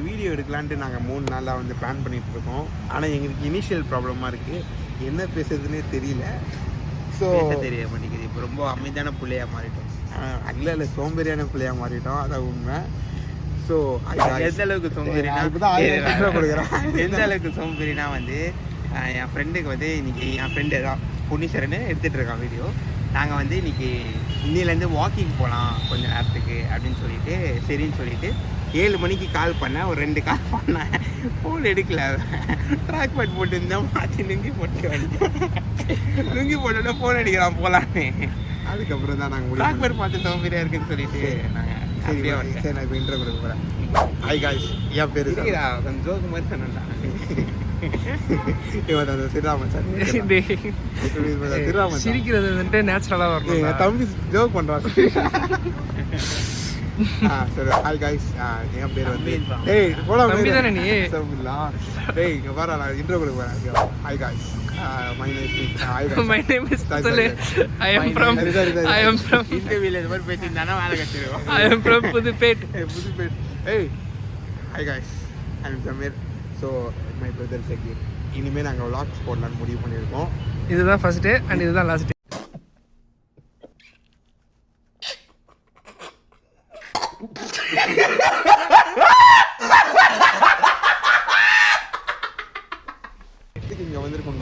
Video எடுக்கலான்ட்டு நாங்கள் 3 நாளாக வந்து பிளான் பண்ணிகிட்டு இருக்கோம். ஆனால் எங்களுக்கு இனிஷியல் ப்ராப்ளமாக இருக்குது, என்ன பேசுறதுன்னே தெரியல. ஸோ தெரிய மாட்டேங்குது. இப்போ ரொம்ப அமைதியான பிள்ளையாக மாறிட்டோம். இல்லை சோம்பேறியான பிள்ளையாக மாறிட்டோம், அதான் உண்மை. ஸோ எந்த அளவுக்கு சோம்பேறினா எந்த அளவுக்கு சோம்பேறினா வந்து என் ஃப்ரெண்டுக்கு வந்து இன்னைக்கு என் ஃப்ரெண்டு தான் புனிஷரன்னு எடுத்துகிட்டு இருக்கான் வீடியோ. நாங்கள் வந்து இன்னைக்கு இன்னிலேருந்து வாக்கிங் போகலாம் கொஞ்ச நேரத்துக்கு அப்படின்னு சொல்லிட்டு சரின்னு சொல்லிட்டு 7 மணிக்கு கால் பண்ணேன். ஒரு 2 கால் பண்ணேன், ஃபோன் எடுக்கல. ட்ராக் பேட் போட்டுருந்தேன், மாற்றி லுங்கி போட்டு லுங்கி போட்டோட ஃபோன் அடிக்கிறான் போகலான்னு. அதுக்கப்புறம் தான் நாங்கள் ட்ராக் பேட் பார்த்து சோம்பேறியாக இருக்குன்னு சொல்லிட்டு நாங்கள் சரி நான் இப்போ இன்ட்ரோ கொடுக்க போகிறேன். ஹாய் காய்ஸ், என் பேர் கொஞ்சம் ஜோக்கு மாதிரி சொன்னா இவன் அந்த சிராமன் சார். சிராமன் சிரிக்கிறது வந்துட்டு நேச்சுரலாக வரணும். என் தம்பி ஜோக் பண்ணுறான். சரி ஹாய் காய்ஸ், என் பேர் வந்து தம்பி தானே நீ? இங்கே பாரு, நான் இன்ட்ரோ கொடுக்க போகிறேன். Hi guys, my name is I am from இன்டர்வியூல இந்த மாதிரி பேசியிருந்தானா வேலை கட்டிடுவோம். I am from Pudupet. Hey, hi guys, I am Samir. So my brother Shakir. இனிமேல் நாங்கள் vlogs போடலான்னு முடிவு பண்ணியிருக்கோம். இதுதான் ஃபர்ஸ்ட் டே அண்ட் இதுதான் லாஸ்ட் டே. இங்கே வந்திருக்கோம்,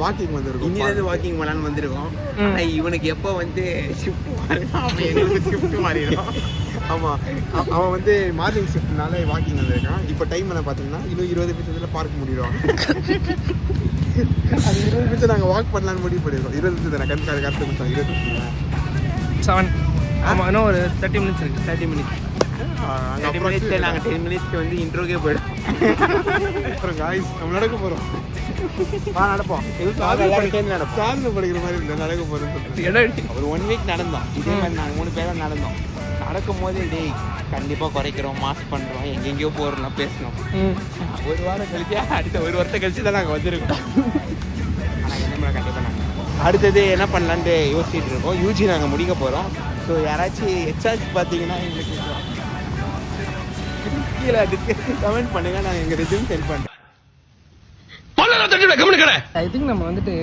வாக்கிங் வந்திருக்கோம். இன்னிலேருந்து வாக்கிங் போகலான்னு வந்திருக்கோம். ஆனால் இவனுக்கு எப்போ வந்து ஷிஃப்ட் மாறிடும், அப்போ எங்களுக்கு ஷிஃப்ட் மாறிடும். ஆமாம், அவன் வந்து மார்னிங் ஷிஃப்ட்னால வாக்கிங் வந்திருக்கான். இப்போ டைம் என்ன பார்த்தீங்கன்னா இன்னும் 20 நிமிஷத்தில் பார்க்க முடியும். அது 20 நிமிஷம் நாங்கள் வாக் பண்ணலான்னு முடிவு பண்ணியிருக்கோம். 20 நிமிஷம் நான் கரெக்டாக நிமிஷம் 20 நிமிஷம் 7. ஆமாம், இன்னும் ஒரு 30 மினிட்ஸ் இருக்குது. 30 மினிட்ஸ் நாங்கள் 10 மினிட்ஸ்க்கு வந்து இன்ட்ரோக்கே போயிடும். அப்புறம் காய்ஸ் நம்ம நடக்க போகிறோம். நடப்போம். சாதனை படிக்கிற மாதிரி இல்லை, நடக்க போகிறோம். ஒரு 1 வீக் நடந்தோம். இதே மாதிரி நாங்கள் 3 பேரும் நடந்தோம். நடக்கும் போது டேய் கண்டிப்பாக குறைக்கிறோம், மாஸ்க் பண்ணுறோம், எங்கெங்கேயோ போகிறோம்லாம் பேசணும். ஒரு வாரம் கழிச்சு அடுத்த ஒரு வருஷம் கழிச்சு தான் நாங்கள் வந்திருக்கோம். ஆனால் என்ன கண்டிப்பாக நாங்கள் அடுத்தது என்ன பண்ணலான்ட்டு யோசிச்சுட்டு இருக்கோம். யூஜி நாங்கள் முடிக்க போகிறோம். ஸோ யாராச்சும் எச்சாச்சு பார்த்தீங்கன்னா எங்களுக்கு கீழே கமெண்ட் பண்ணுங்கள், நாங்கள் எங்கள் ரெஸ்யூம் சென்ட் பண்ணுறோம். ஐ திங்க் நம்ம வந்துட்டு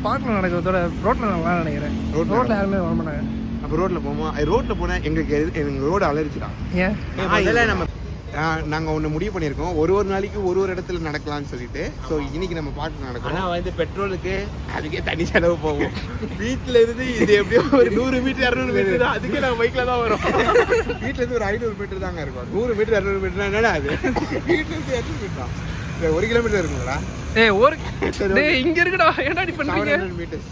பார்க்கில் நடக்கிறதோட ரோட்டில் நல்லா நினைக்கிறேன். ரோட்டில் யாருமே வர மாட்டாங்க. அப்போ ரோட்டில் போவோம். ரோட்டில் போனால் எங்கள் ரோடு அலர்ச்சிதான். ஏன் முதல்ல நம்ம நாங்கள் ஒன்று முடிவு பண்ணியிருக்கோம், ஒரு நாளைக்கு ஒரு இடத்துல நடக்கலாம்னு சொல்லிட்டு. ஸோ இன்னைக்கு நம்ம பார்க்க நடக்கிறோம். ஆனால் வந்து பெட்ரோலுக்கு அதுக்கே தனி செலவு போகும். வீட்டில் இருந்து இது எப்படியோ ஒரு 100 மீட்டர் 200 மீட்டர் தான், அதுக்கே நாங்கள் பைக்கில் தான் வரும். வீட்டிலேருந்து ஒரு 500 மீட்டர் தாங்க இருக்கும். 100 மீட்டர் 200 மீட்டர் என்னடா அது? வீட்டிலேருந்து 200 மீட்டர் தான். 1 கிலோமீட்டர் இருக்குங்களா? இங்க இருக்குடா, என்ன பண்றீங்க? 700 மீட்டர்ஸ்.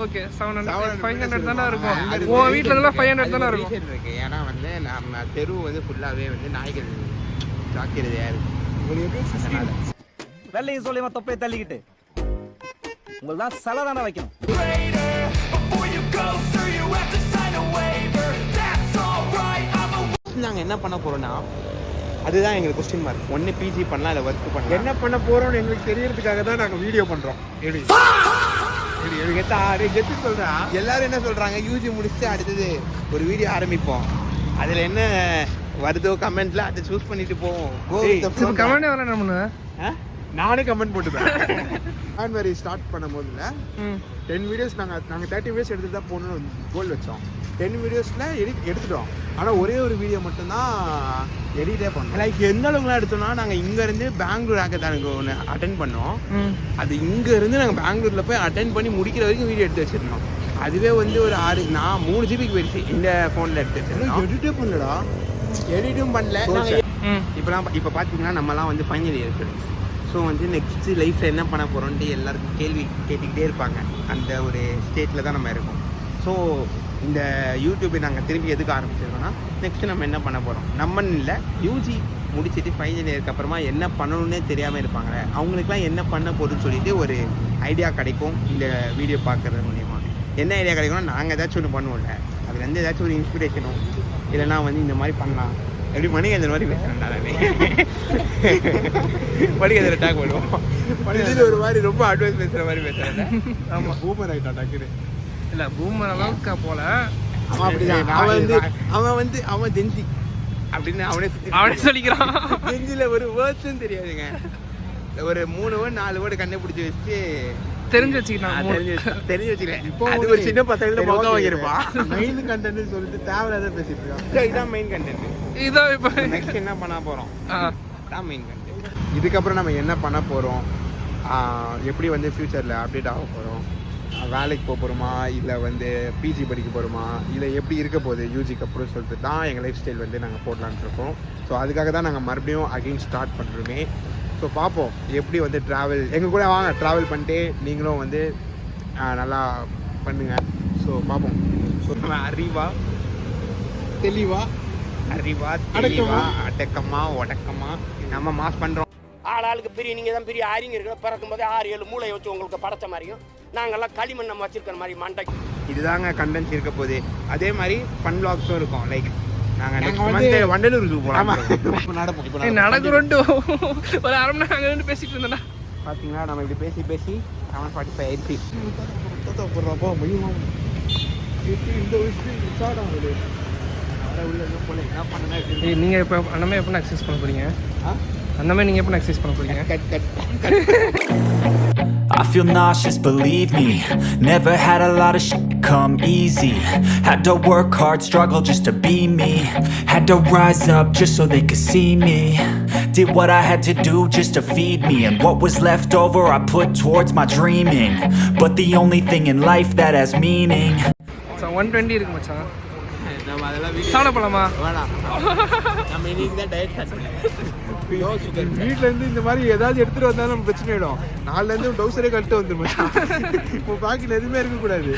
ஓகே 700 500 தானே இருக்கும். உன் வீட்ல எல்லாம் 500 தானே இருக்கும். இருக்கு. ஏன்னா வந்து நம்ம தெரு வந்து ஃபுல்லாவே வந்து நாய்கள் ஜாக்கிரதையா இருக்கு. வெள்ளையும் சொல்லியமா தொப்பையை தள்ளிக்கிட்டு உங்களுக்கு தான் சலை தானே வைக்கணும். நாங்கள் என்ன பண்ண போறோம்னா அதுதான் எங்களுக்கு கொஸ்டின் மார்க். ஒன்று பிஜி பண்ணலாம், இல்லை ஒர்க் பண்ணலாம். என்ன பண்ண போறோம்னு எங்களுக்கு தெரியறதுக்காக தான் நாங்கள் வீடியோ பண்ணுறோம். கெத்து சொல்றா. எல்லாரும் என்ன சொல்றாங்க, யூஜி முடிச்சுட்டு அடுத்தது ஒரு வீடியோ ஆரம்பிப்போம், அதுல என்ன வருதோ கமெண்ட்ல அதை சூஸ் பண்ணிட்டு போவோம். கமெண்ட் வர நம்ம நானே கமெண்ட் போட்டுப்பேன். ஜான்வரி ஸ்டார்ட் பண்ணும் போதுல 10 வீடியோஸ் நாங்கள் 30 வீடியோஸ் எடுத்துட்டு தான் போகணும்னு கோல் வச்சோம். 10 வீடியோஸில் எடுத்துட்டோம். ஆனால் ஒரே ஒரு வீடியோ மட்டும்தான் எடிட்டே பண்ணோம். லைக் எந்த அளவுக்குலாம் எடுத்தோம்னா நாங்கள் இங்கேருந்து பெங்களூர் ஆக்கத்தானுக்கு ஒன்று அட்டென்ட் பண்ணோம். அது இங்கேருந்து நாங்கள் பெங்களூரில் போய் அட்டென்ட் பண்ணி முடிக்கிற வரைக்கும் வீடியோ எடுத்து வச்சுருந்தோம். அதுவே வந்து ஒரு 3 ஜிபிக்கு போயிடுச்சு இந்த ஃபோனில் எடுத்து வச்சுருந்தோம். எடிட்டே பண்ணலடா, எடிட்டும் பண்ணல. இப்போ பார்த்தீங்கன்னா நம்மலாம் வந்து ஃபைனல் இயர் ஸ்டூடெண்ட்ஸ். ஸோ வந்து நெக்ஸ்ட்டு லைஃப்பில் என்ன பண்ண போகிறோன்ட்டு எல்லாருக்கும் கேள்வி கேட்டுக்கிட்டே இருப்பாங்க. அந்த ஒரு ஸ்டேட்டில் தான் நம்ம இருக்கோம். ஸோ இந்த யூடியூப்பை நாங்கள் திரும்பி எதுக்கு ஆரம்பிச்சிருக்கோம்னா நெக்ஸ்ட்டு நம்ம என்ன பண்ண போகிறோம், நம்மன்னு இல்லை யூஜி முடிச்சுட்டு ஃபைனல் இயருக்கு அப்புறமா என்ன பண்ணணுன்னே தெரியாமல் இருப்பாங்க, அவங்களுக்குலாம் என்ன பண்ண போகுதுன்னு சொல்லிட்டு ஒரு ஐடியா கிடைக்கும். இந்த வீடியோ பார்க்குறது மூலிமா என்ன ஐடியா கிடைக்கும்னா நாங்கள் ஏதாச்சும் ஒன்று பண்ணுவோம்ல, அதுலேருந்து ஏதாச்சும் ஒரு இன்ஸ்பிரேஷனும் இல்லைனா வந்து இந்த மாதிரி பண்ணலாம். எப்படி மணிகேந்திர மாதிரி பேசுகிறேன் நானே. மணிகேந்திர டாக் பண்ணுவோம். மணிகேந்திர ஒரு மாதிரி ரொம்ப அட்வைஸ் பேசுகிற மாதிரி பேசுகிறேன். ஆமாம், பூமர் ஆகிட்டா டக்குன்னு. இல்லை பூமர் அளவுக்கு போல அவன் அப்படிதான். அவன் ஜென்சி அப்படின்னு அவனே அவனே சொல்லிக்கிறான். நெஞ்சில ஒரு வேர்ட்ஸும் தெரியாதுங்க. ஒரு 3 வேர்டு 4 வேர்டு கண்டுபிடிச்சி வச்சு தெரிஞ்சு வச்சுக்கிட்டான். தெரிஞ்சு வச்சுக்கிறேன். இப்போ அது ஒரு சின்ன பசங்க மொத்தம் வாங்கியிருப்பான். மெயின் கண்டென்ட் சொல்லிட்டு தேவையில்லாத பேசிட்டு இருக்கான். இதுதான் மெயின் கண்டென்ட். இதான் இப்போ நெக்ஸ்ட் என்ன பண்ண போறோம்? தான் மெயின் கண்டென்ட். இதுக்கப்புறம் நம்ம என்ன பண்ண போகிறோம், எப்படி வந்து ஃப்யூச்சரில் அப்டேட் ஆக போகிறோம், வேலைக்கு போக போகிறோமா, இல்லை வந்து பிஜி படிக்க போகிறோமா, இல்லை எப்படி இருக்க போகுது யூஜிக்கு அப்புறம் சொல்லிட்டு தான் எங்கள் லைஃப் ஸ்டைல் வந்து நாங்கள் போடலான்ட்டு இருக்கோம். ஸோ அதுக்காக தான் நாங்கள் மறுபடியும் அகெயின் ஸ்டார்ட் பண்ணுறோமே. ஸோ பார்ப்போம் எப்படி வந்து ட்ராவல் எங்கள் கூட வாங்க, ட்ராவல் பண்ணிட்டு நீங்களும் வந்து நல்லா பண்ணுங்கள். ஸோ பார்ப்போம். ஸோ நம்ம அறிவா தெளிவா அடக்கமா உடக்கமா நம்ம மாஸ் பண்றோம். ஆளுக்கு பெரிய நீங்கள் தான் பெரிய அறிஞர்கள் பிறக்கும் போதே 6-7 மூளை வச்சு உங்களுக்கு படைச்ச மாதிரியும் நாங்கள்லாம் களிமண் நம்ம வச்சிருக்கிற மாதிரி மண்டை. இதுதாங்க கண்டென்ட் இருக்க போகுது. அதே மாதிரி ஃபன் vlogsம் இருக்கும். லைக் நாங்கள் வந்து வண்டலூர் ஜூ போகலாம். நடப்போம். இப்போ நடக்குறோன்ட்டு ஒரு அரை மணி நேரம் அங்கே பேசிட்டு இருந்தேன்டா. பார்த்தீங்களா நம்ம இப்படி பேசி 7:45 ஆயிடுச்சு. போடுறப்போ மையம் இந்த விஷயம் ஸ்டார்ட் ஆகுது. உள்ள போல என்ன பண்ணனா ஏய் நீங்கள் இப்போ அந்தமாதிரி எப்போ எக்ஸசைஸ் பண்ண போகிறீங்க? அந்தமாதிரி நீங்கள் எப்போ எக்ஸசைஸ் பண்ண போகிறீங்க? I feel nauseous, believe me. Never had a lot of shit come easy. Had to work hard, struggle just to be me. Had to rise up just so they could see me. Did what I had to do just to feed me. And what was left over I put towards my dreaming. But the only thing in life that has meaning. 120 இருக்கு மச்சான். நம்ம அதெல்லாம் சாப்பிட போகலாமா? வேணாம். நம்ம இன்னைக்கு தான் டயட் ஸ்டார்ட் பண்ணுவோம். வீட்டிலேருந்து இந்த மாதிரி ஏதாவது எடுத்துகிட்டு வந்தாலும் நம்ம பிரச்சனை ஆகிடும். நாலுலேருந்து டவுசரே கழட்டு வந்துடும். இப்போ பாக்கெட்டில் எதுவுமே இருக்கக்கூடாது.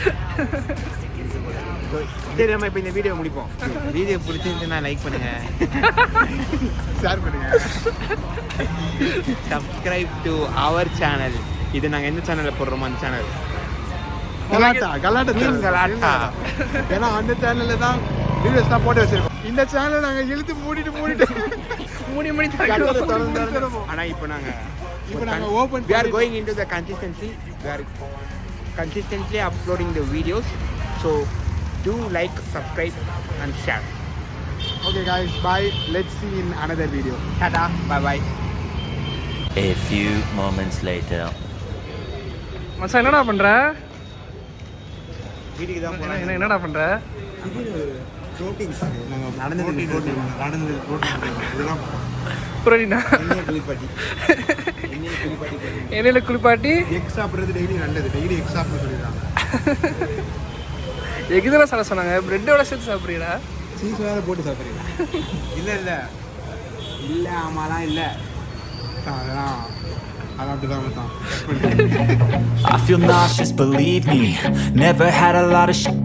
சரி நம்ம இப்போ இந்த வீடியோ முடிப்போம். வீடியோ பிடிச்சிருந்துச்சுன்னா லைக் பண்ணுங்க, ஷேர் பண்ணுங்க, சப்ஸ்கிரைப் டு அவர் சேனல். இது நாங்கள் எந்த சேனலில் போடுறோமோ அந்த சேனல் கலாட்டா. ஏன்னா அந்த சேனலில் தான் வீடியோஸ் தான் போட்டு வச்சிருக்கோம். இந்த சேனலை நாங்கள் இழுத்து மூடி ஆனா இப்போ நாங்க open we are going into the consistency. We are consistently uploading the videos, so do like, subscribe and share. Okay guys, bye. Let's see in another video. Tata, bye bye. A few moments later. மச்சான் என்னடா பண்ற? வீட்டுக்கு தான் போறேன். என்னடா பண்ற? Proteins நாங்கள் நடந்தது இதெல்லாம் புரோட்டீனா? எண்ணெயில் குளிப்பாட்டி எக் சாப்பிட்றது டெய்லி நல்லது. டெய்லி எக் சாப்பிட சொல்லிடுறாங்க. எக் தானே சாப்பிட சொன்னாங்க. பிரெட்டோட சேர்த்து சாப்பிட்றீங்களா? சீஸ் வேறு போட்டு சாப்பிட்றீங்க? இல்லை ஆமாலாம் இல்லை. அதெல்லாம் அப்படிதான் தான். I feel nauseous, believe me. Never had a lot of shit